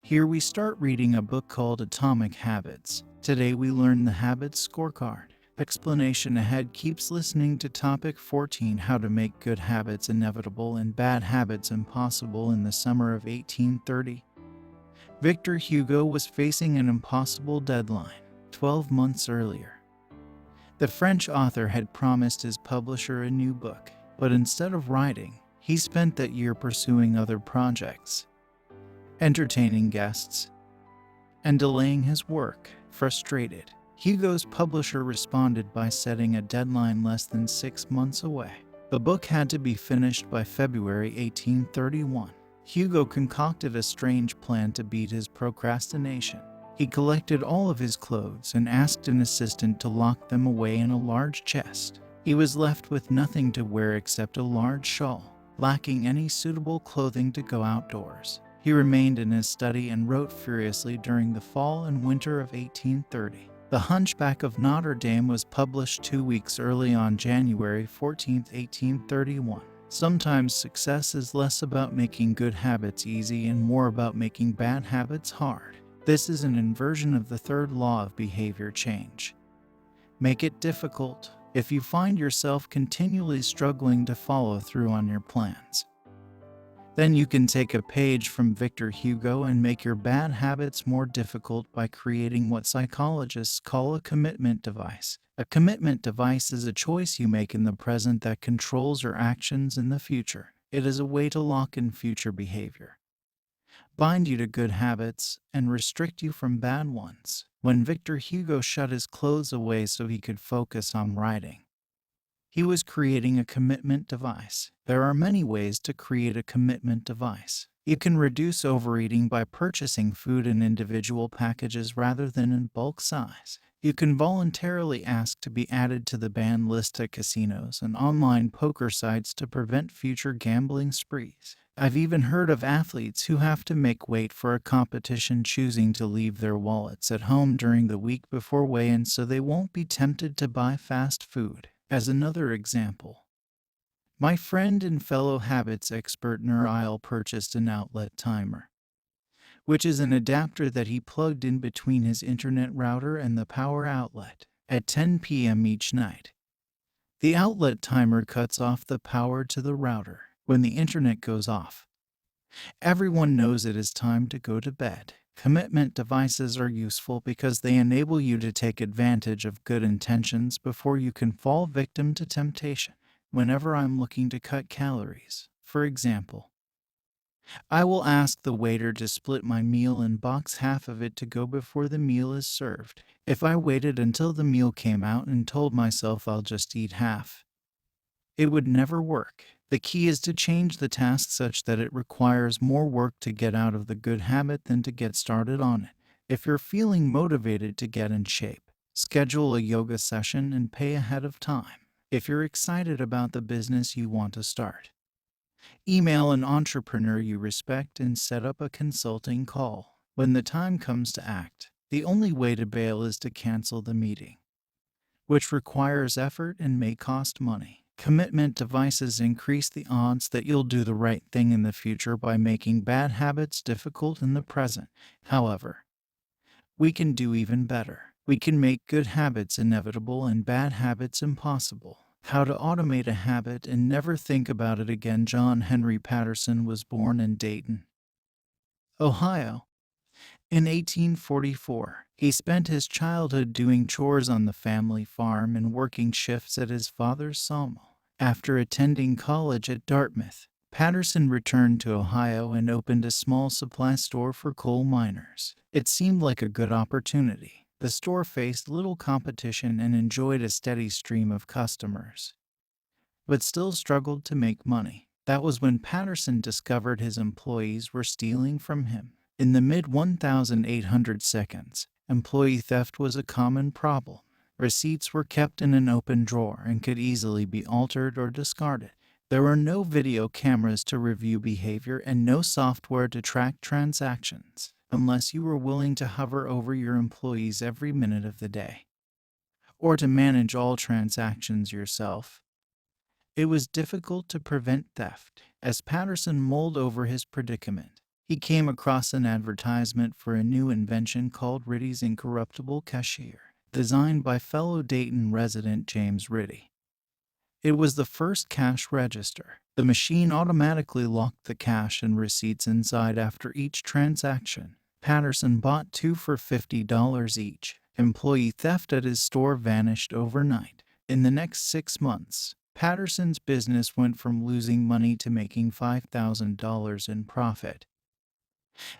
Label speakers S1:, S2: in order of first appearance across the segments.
S1: Here we start reading a book called Atomic Habits. Today we learn the Habits Scorecard. Explanation ahead. Keeps listening to Topic 14: How to Make Good Habits Inevitable and Bad Habits Impossible. In the summer of 1830, Victor Hugo was facing an impossible deadline. 12 months earlier, the French author had promised his publisher a new book, but instead of writing, he spent that year pursuing other projects, entertaining guests, and delaying his work. Frustrated, Hugo's publisher responded by setting a deadline less than 6 months away. The book had to be finished by February 1831. Hugo concocted a strange plan to beat his procrastination. He collected all of his clothes and asked an assistant to lock them away in a large chest. He was left with nothing to wear except a large shawl, lacking any suitable clothing to go outdoors. He remained in his study and wrote furiously during the fall and winter of 1830. The Hunchback of Notre Dame was published 2 weeks early on January 14, 1831. Sometimes success is less about making good habits easy and more about making bad habits hard. This is an inversion of the third law of behavior change. Make it difficult. If you find yourself continually struggling to follow through on your plans, then you can take a page from Victor Hugo and make your bad habits more difficult by creating what psychologists call a commitment device. A commitment device is a choice you make in the present that controls your actions in the future. It is a way to lock in future behavior, bind you to good habits, and restrict you from bad ones. When Victor Hugo shut his clothes away so he could focus on writing, he was creating a commitment device. There are many ways to create a commitment device. You can reduce overeating by purchasing food in individual packages rather than in bulk size. You can voluntarily ask to be added to the ban list at casinos and online poker sites to prevent future gambling sprees. I've even heard of athletes who have to make weight for a competition choosing to leave their wallets at home during the week before weigh-in so they won't be tempted to buy fast food. As another example, my friend and fellow habits expert Nur purchased an outlet timer, which is an adapter that he plugged in between his internet router and the power outlet. At 10 p.m. each night, the outlet timer cuts off the power to the router. When the internet goes off, everyone knows it is time to go to bed. Commitment devices are useful because they enable you to take advantage of good intentions before you can fall victim to temptation. Whenever I'm looking to cut calories, for example, I will ask the waiter to split my meal and box half of it to go before the meal is served. If I waited until the meal came out and told myself I'll just eat half, it would never work. The key is to change the task such that it requires more work to get out of the good habit than to get started on it. If you're feeling motivated to get in shape, schedule a yoga session and pay ahead of time. If you're excited about the business you want to start, email an entrepreneur you respect and set up a consulting call. When the time comes to act, the only way to bail is to cancel the meeting, which requires effort and may cost money. Commitment devices increase the odds that you'll do the right thing in the future by making bad habits difficult in the present. However, we can do even better. We can make good habits inevitable and bad habits impossible. How to automate a habit and never think about it again. John Henry Patterson was born in Dayton, Ohio, in 1844. He spent his childhood doing chores on the family farm and working shifts at his father's sawmill. After attending college at Dartmouth, Patterson returned to Ohio and opened a small supply store for coal miners. It seemed like a good opportunity. The store faced little competition and enjoyed a steady stream of customers, but still struggled to make money. That was when Patterson discovered his employees were stealing from him. In the mid-1800s, employee theft was a common problem. Receipts were kept in an open drawer and could easily be altered or discarded. There were no video cameras to review behavior and no software to track transactions, unless you were willing to hover over your employees every minute of the day, or to manage all transactions yourself. It was difficult to prevent theft. As Patterson mulled over his predicament, He came across an advertisement for a new invention called Ritty's Incorruptible Cashier, designed by fellow Dayton resident James Ritty. It was the first cash register. The machine automatically locked the cash and receipts inside after each transaction. Patterson bought two for $50 each. Employee theft at his store vanished overnight. In the next 6 months, Patterson's business went from losing money to making $5,000 in profit,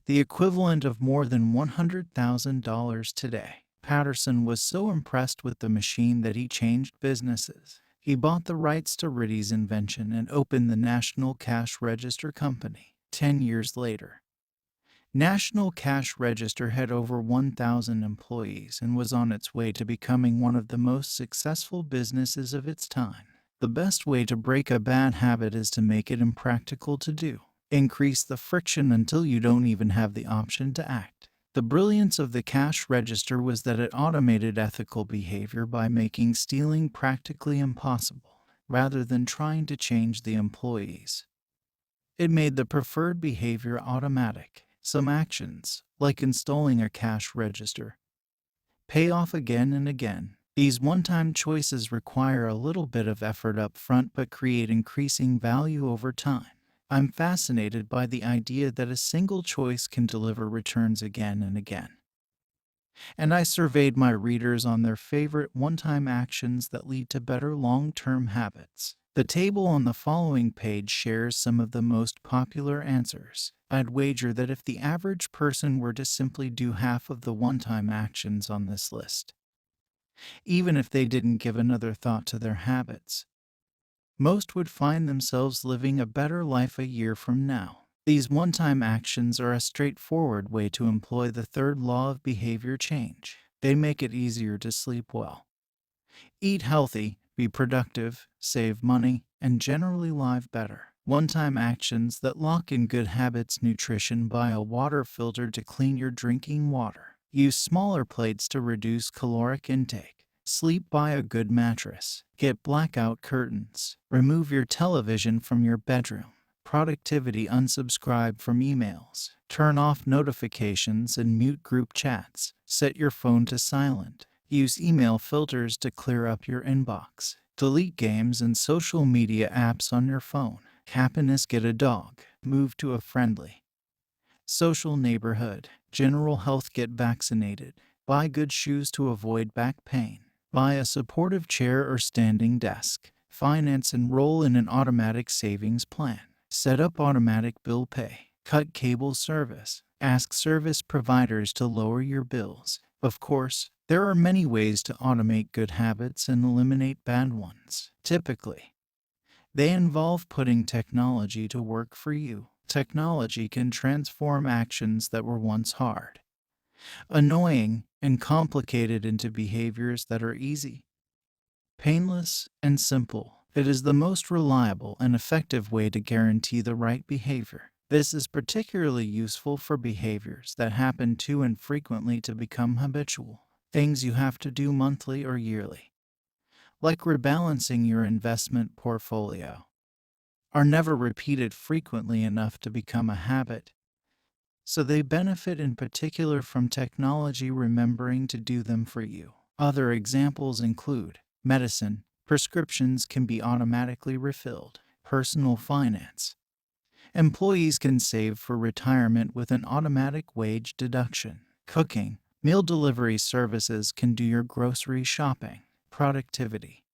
S1: the equivalent of more than $100,000 today. Patterson was so impressed with the machine that he changed businesses. He bought the rights to Ritty's invention and opened the National Cash Register Company. 10 years later, National Cash Register had over 1,000 employees and was on its way to becoming one of the most successful businesses of its time. The best way to break a bad habit is to make it impractical to do. Increase the friction until you don't even have the option to act. The brilliance of the cash register was that it automated ethical behavior by making stealing practically impossible, rather than trying to change the employees. It made the preferred behavior automatic. Some actions, like installing a cash register, pay off again and again. These one-time choices require a little bit of effort up front but create increasing value over time. I'm fascinated by the idea that a single choice can deliver returns again and again. And I surveyed my readers on their favorite one-time actions that lead to better long-term habits. The table on the following page shares some of the most popular answers. I'd wager that if the average person were to simply do half of the one-time actions on this list, even if they didn't give another thought to their habits, most would find themselves living a better life a year from now. These one-time actions are a straightforward way to employ the third law of behavior change. They make it easier to sleep well, eat healthy, be productive, save money, and generally live better. One-time actions that lock in good habits: nutrition. Buy a water filter to clean your drinking water. Use smaller plates to reduce caloric intake. Sleep. Buy a good mattress. Get blackout curtains. Remove your television from your bedroom. Productivity. Unsubscribe from emails. Turn off notifications and mute group chats. Set your phone to silent. Use email filters to clear up your inbox. Delete games and social media apps on your phone. Happiness. Get a dog. Move to a friendly, social neighborhood. General health. Get vaccinated. Buy good shoes to avoid back pain. Buy a supportive chair or standing desk. Finance. Enroll in an automatic savings plan. Set up automatic bill pay. Cut cable service. Ask service providers to lower your bills. Of course, there are many ways to automate good habits and eliminate bad ones. Typically, they involve putting technology to work for you. Technology can transform actions that were once hard, annoying, and complicated into behaviors that are easy, painless, and simple. It is the most reliable and effective way to guarantee the right behavior. This is particularly useful for behaviors that happen too infrequently to become habitual. Things you have to do monthly or yearly, like rebalancing your investment portfolio, are never repeated frequently enough to become a habit, so they benefit in particular from technology remembering to do them for you. Other examples include medicine. Prescriptions can be automatically refilled. Personal finance. Employees can save for retirement with an automatic wage deduction. Cooking. Meal delivery services can do your grocery shopping. Productivity.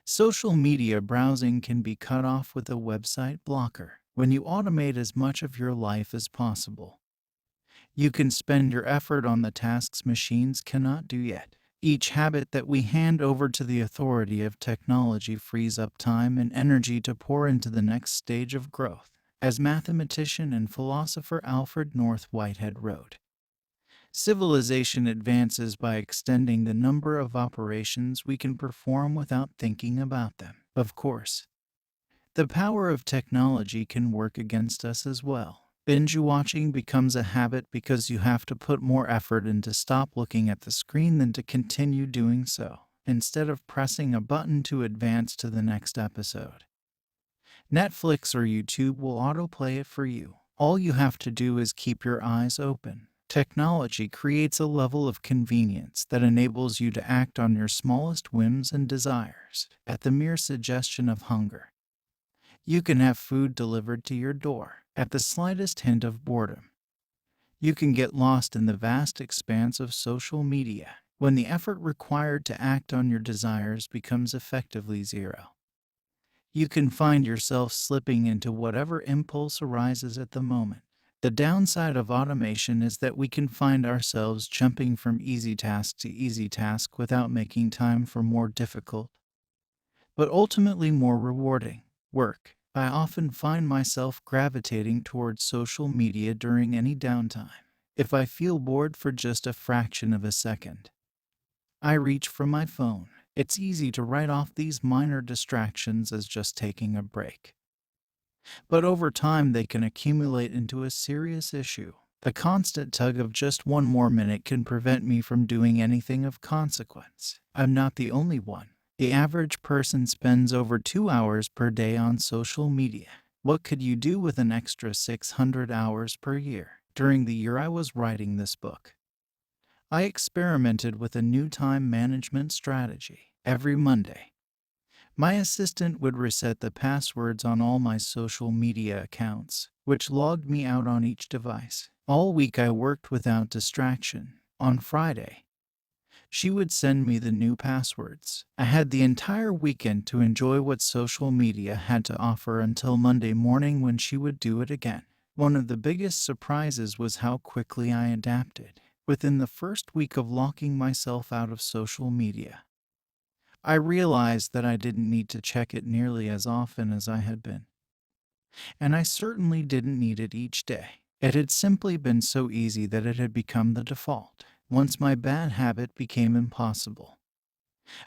S1: Social media browsing can be cut off with a website blocker. When you automate as much of your life as possible, you can spend your effort on the tasks machines cannot do yet. Each habit that we hand over to the authority of technology frees up time and energy to pour into the next stage of growth. As mathematician and philosopher Alfred North Whitehead wrote, civilization advances by extending the number of operations we can perform without thinking about them. Of course, the power of technology can work against us as well. Binge watching becomes a habit because you have to put more effort in to stop looking at the screen than to continue doing so, instead of pressing a button to advance to the next episode. Netflix or YouTube will autoplay it for you. All you have to do is keep your eyes open. Technology creates a level of convenience that enables you to act on your smallest whims and desires at the mere suggestion of hunger. You can have food delivered to your door at the slightest hint of boredom. You can get lost in the vast expanse of social media when the effort required to act on your desires becomes effectively zero. You can find yourself slipping into whatever impulse arises at the moment. The downside of automation is that we can find ourselves jumping from easy task to easy task without making time for more difficult, but ultimately more rewarding work. I often find myself gravitating towards social media during any downtime. If I feel bored for just a fraction of a second, I reach for my phone. It's easy to write off these minor distractions as just taking a break. But over time, they can accumulate into a serious issue. The constant tug of just one more minute can prevent me from doing anything of consequence. I'm not the only one. The average person spends over 2 hours per day on social media. What could you do with an extra 600 hours per year? During the year I was writing this book, I experimented with a new time management strategy. Every Monday, my assistant would reset the passwords on all my social media accounts, which logged me out on each device. All week I worked without distraction. On Friday, she would send me the new passwords. I had the entire weekend to enjoy what social media had to offer until Monday morning when she would do it again. One of the biggest surprises was how quickly I adapted. Within the first week of locking myself out of social media, I realized that I didn't need to check it nearly as often as I had been. And I certainly didn't need it each day. It had simply been so easy that it had become the default. Once my bad habit became impossible,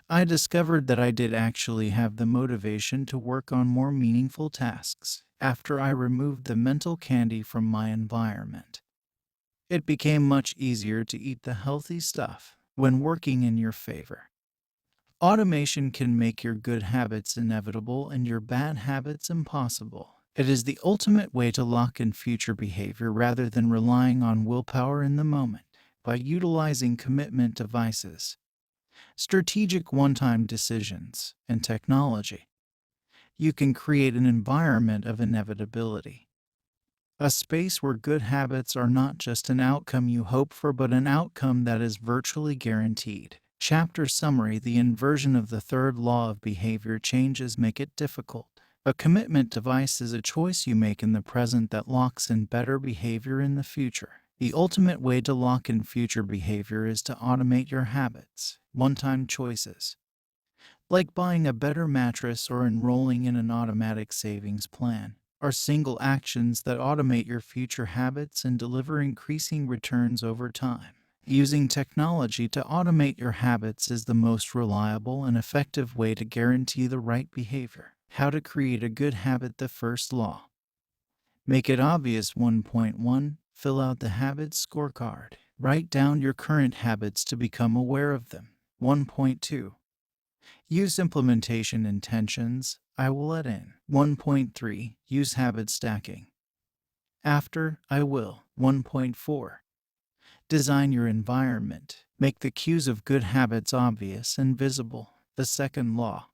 S1: I discovered that I did actually have the motivation to work on more meaningful tasks. After I removed the mental candy from my environment, it became much easier to eat the healthy stuff when working in your favor. Automation can make your good habits inevitable and your bad habits impossible. It is the ultimate way to lock in future behavior rather than relying on willpower in the moment. By utilizing commitment devices, strategic one-time decisions, and technology, you can create an environment of inevitability. A space where good habits are not just an outcome you hope for, but an outcome that is virtually guaranteed. Chapter summary: the inversion of the third law of behavior changes make it difficult. A commitment device is a choice you make in the present that locks in better behavior in the future. The ultimate way to lock in future behavior is to automate your habits. One-time choices, like buying a better mattress or enrolling in an automatic savings plan, are single actions that automate your future habits and deliver increasing returns over time. Using technology to automate your habits is the most reliable and effective way to guarantee the right behavior. How to create a good habit: the first law. Make it obvious. 1.1. Fill out the habits scorecard. Write down your current habits to become aware of them. 1.2. Use implementation intentions. I will let in. 1.3. Use habit stacking. After, I will. 1.4. Design your environment. Make the cues of good habits obvious and visible. The second law.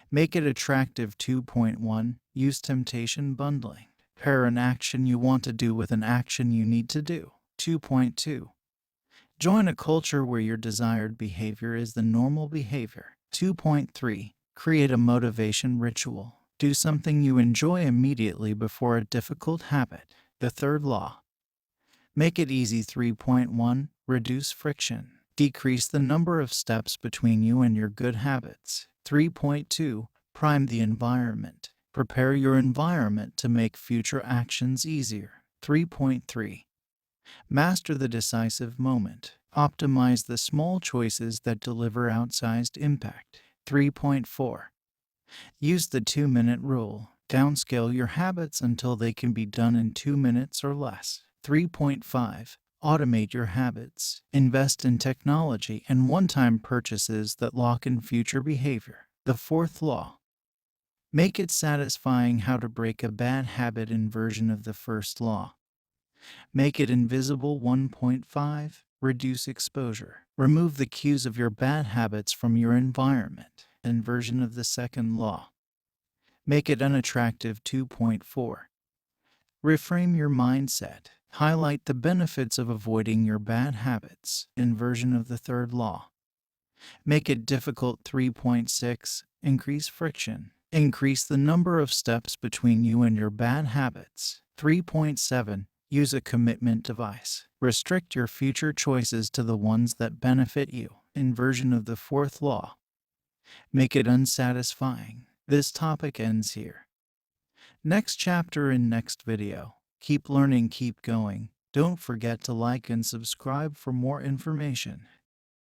S1: Make it attractive. 2.1. Use temptation bundling. Pair an action you want to do with an action you need to do. 2.2. Join a culture where your desired behavior is the normal behavior. 2.3. Create a motivation ritual. Do something you enjoy immediately before a difficult habit. The third law. Make it easy. 3.1. Reduce friction. Decrease the number of steps between you and your good habits. 3.2. Prime the environment. Prepare your environment to make future actions easier. 3.3. Master the decisive moment. Optimize the small choices that deliver outsized impact. 3.4. Use the 2-minute rule. Downscale your habits until they can be done in 2 minutes or less. 3.5. Automate your habits. Invest in technology and one-time purchases that lock in future behavior. The fourth law. Make it satisfying. How to break a bad habit inversion of the first law. Make it invisible. 1.5. Reduce exposure. Remove the cues of your bad habits from your environment. Inversion of the second law. Make it unattractive. 2.4. Reframe your mindset. Highlight the benefits of avoiding your bad habits. Inversion of the third law. Make it difficult. 3.6. Increase friction. Increase the number of steps between you and your bad habits. 3.7. Use a commitment device. Restrict your future choices to the ones that benefit you. Inversion of the fourth law. Make it unsatisfying. This topic ends here. Next chapter in next video. Keep learning, keep going. Don't forget to like and subscribe for more information.